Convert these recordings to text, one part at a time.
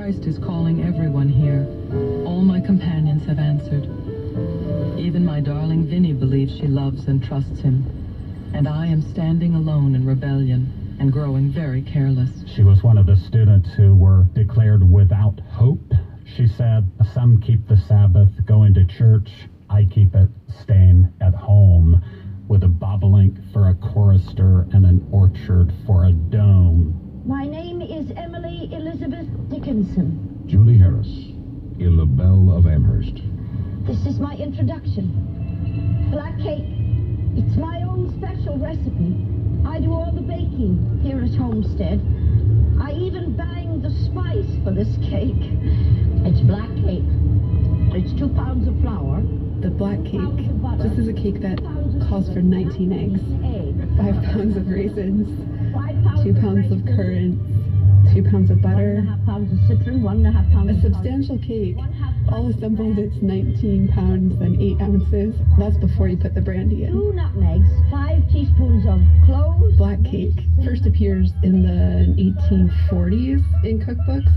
Christ is calling everyone here. All my companions have answered. Even my darling Vinnie believes she loves and trusts him. And I am standing alone in rebellion and growing very careless. She was one of the students who were declared without hope. She said, some keep the Sabbath going to church. I keep it staying at home with a bobolink for a chorister and an orchard for a dome. My name is Emily Elizabeth Dickinson. Julie Harris, in the Belle of Amherst. This is my introduction. Black cake. It's my own special recipe. I do all the baking here at Homestead. I even bang the spice for this cake. It's black cake. It's 2 pounds of flour. The black cake. This is a cake that calls for 19 eggs, 5 pounds of raisins, 2 pounds of currants, 2 pounds of butter. 1.5 pounds of citron, 1.5 pounds A of substantial cake. All assembled, it's 19 pounds and 8 ounces. That's before you put the brandy in. 2 nutmegs, 5 teaspoons of cloves. Black cake first appears in the 1840s in cookbooks.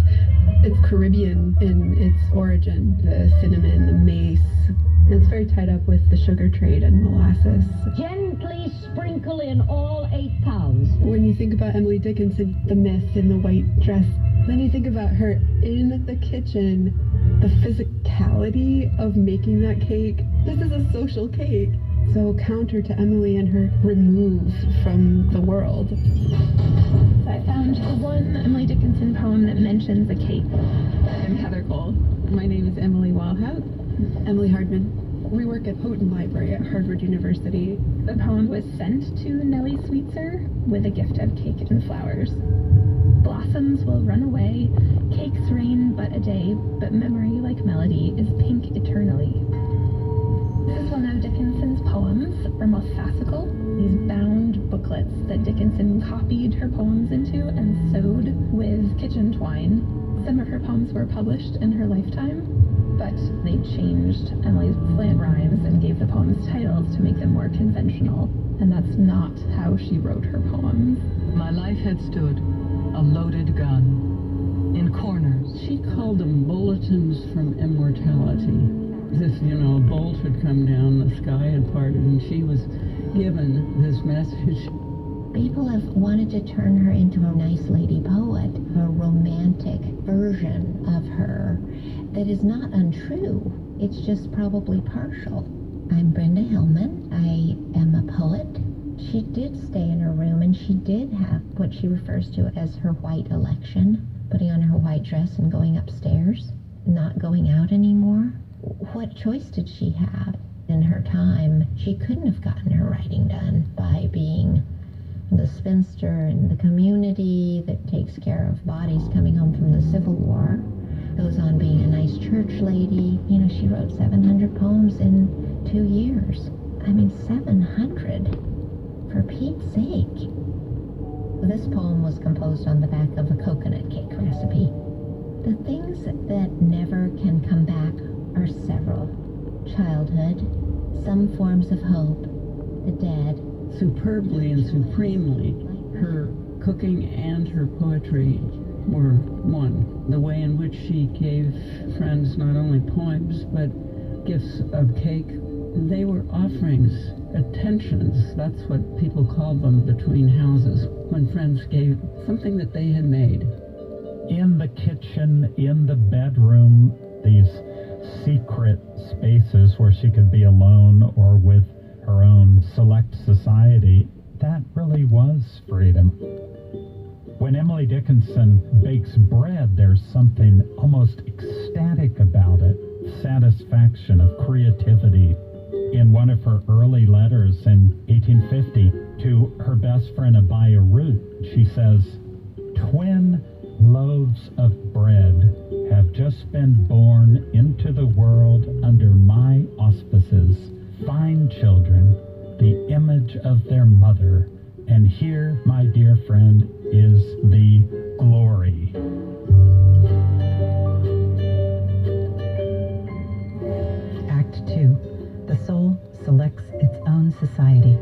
It's Caribbean in its origin. The cinnamon, the mace. And it's very tied up with the sugar trade and molasses. Gently sprinkle in all 8 pounds. When you think about Emily Dickinson, the myth in the white dress, then you think about her in the kitchen, the physicality of making that cake. This is a social cake. So counter to Emily and her remove from the world. I found the one Emily Dickinson poem that mentions a cake. I'm Heather Cole. My name is Emily Wildhout. Emily Hardman. We work at Houghton Library at Harvard University. The poem was sent to Nellie Sweetser with a gift of cake and flowers. Blossoms will run away, cakes rain but a day, but memory, like melody, is pink eternally. This is one of Dickinson's poems, or most fascicle, these bound booklets that Dickinson copied her poems into and sewed with kitchen twine. Some of her poems were published in her lifetime, but they changed Emily's slant rhymes and gave the poems titles to make them more conventional, and that's not how she wrote her poems. My life had stood, a loaded gun, in corners. She called them bulletins from immortality. As if, a bolt had come down, the sky had parted, and she was given this message. People have wanted to turn her into a nice lady poet, a romantic version of her that is not untrue. It's just probably partial. I'm Brenda Hillman. I am a poet. She did stay in her room, and she did have what she refers to as her white election, putting on her white dress and going upstairs, not going out anymore. What choice did she have? In her time, she couldn't have gotten her writing done by being the spinster in the community that takes care of bodies coming home from the Civil War, goes on being a nice church lady. She wrote 700 poems in 2 years. 700, for Pete's sake. This poem was composed on the back of a coconut cake recipe. The things that never can come back are several. Childhood, some forms of hope, the dead. Superbly and supremely, her cooking and her poetry were one. The way in which she gave friends not only poems, but gifts of cake. They were offerings, attentions. That's what people called them between houses, when friends gave something that they had made. In the kitchen, in the bedroom, these secret spaces where she could be alone or with her own select society, that really was freedom. When Emily Dickinson bakes bread, there's something almost ecstatic about it, satisfaction of creativity. In one of her early letters in 1850 to her best friend Abaya Root, she says, "Twin loaves of bread have just been born into the world under my auspices, fine children, the image of their mother, and here, my dear friend, is the glory." Act 2. The soul selects its own society.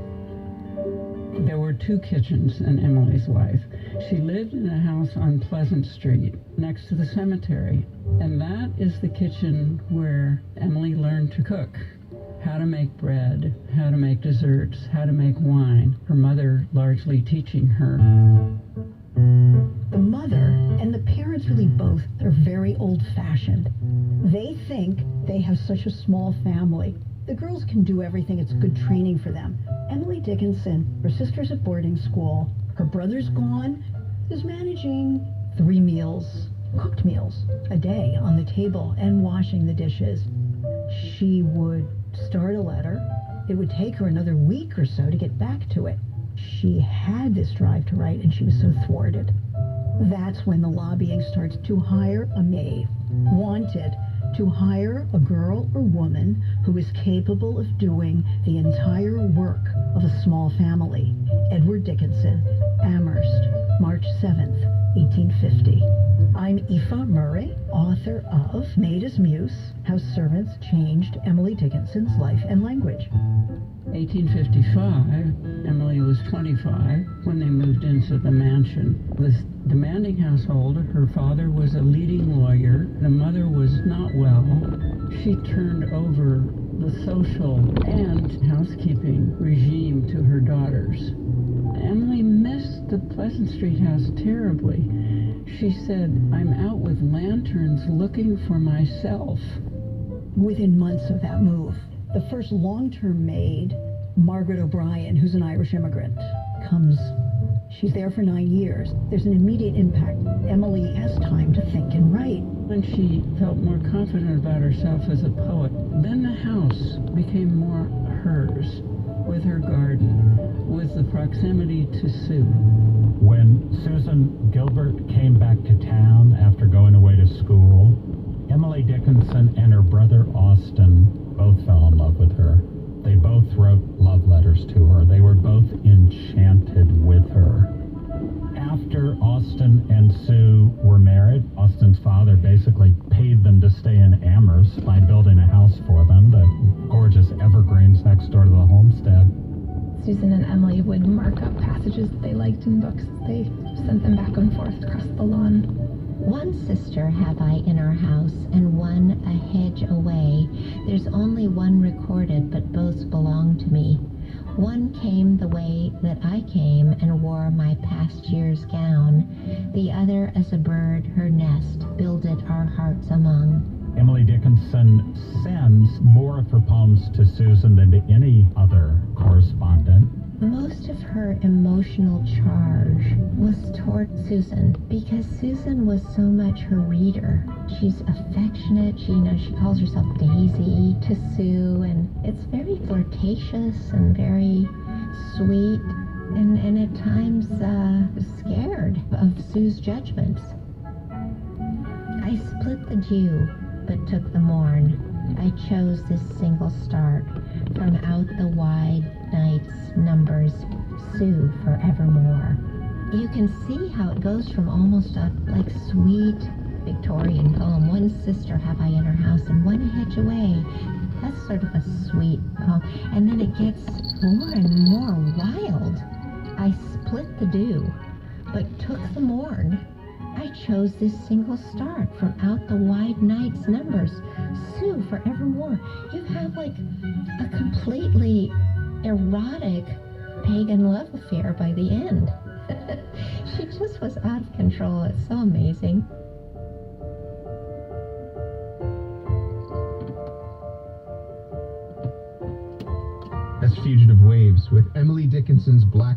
There were 2 kitchens in Emily's life. She lived in a house on Pleasant Street next to the cemetery, and that is the kitchen where Emily learned to cook. How to make bread, how to make desserts, how to make wine, her mother largely teaching her. The mother and the parents really both are very old-fashioned. They think they have such a small family. The girls can do everything. It's good training for them. Emily Dickinson, her sister's at boarding school, her brother's gone, is managing 3 meals, cooked meals, a day on the table and washing the dishes. She would start a letter. It would take her another week or so to get back to it. She had this drive to write, and she was so thwarted. That's when the lobbying starts to hire a maid. Wanted to hire a girl or woman who is capable of doing the entire work of a small family. Edward Dickinson, Amherst, March 7th, 1850. I'm Aoife Murray, author of Maid as Muse, How Servants Changed Emily Dickinson's Life and Language. 1855, Emily was 25 when they moved into the mansion. This demanding household, her father was a leading lawyer, the mother was not well. She turned over the social and housekeeping regime to her daughters. Emily missed the Pleasant Street house terribly. She said, "I'm out with lanterns looking for myself." Within months of that move, the first long-term maid, Margaret O'Brien, who's an Irish immigrant, comes. She's there for 9 years. There's an immediate impact. Emily has time to think and write. When she felt more confident about herself as a poet, then the house became more hers, with her garden, with the proximity to Sue. When Susan Gilbert came back to town after going away to school, Emily Dickinson and her brother Austin both fell in love with her. They both wrote love letters to her. They were both enchanted with her. After Austin and Sue were married, Austin's father basically paid them to stay in Amherst by building a house for them, the gorgeous evergreens next door to the homestead. Susan and Emily would mark up passages that they liked in books. They sent them back and forth across the lawn. One sister have I in our house, and one a hedge away. There's only one recorded, but both belong to me. One came the way that I came, and wore my past year's gown. The other as a bird her nest builded our hearts among. Emily Dickinson sends more of her poems to Susan than to any other correspondent. Most of her emotional charge was toward Susan, because Susan was so much her reader. She's affectionate. She calls herself Daisy to Sue, and it's very flirtatious and very sweet, and at times scared of Sue's judgments. I split the dew, but took the morn. I chose this single start from out the wide night's numbers, Sue forevermore. You can see how it goes from almost a sweet Victorian poem, one sister have I in her house and one hedge away. That's sort of a sweet poem. And then it gets more and more wild. I split the dew, but took the morn. I chose this single start from out the wide night's numbers, Sue forevermore. You have a completely erotic pagan love affair by the end. She just was out of control. It's so amazing. That's Fugitive Waves with Emily Dickinson's Black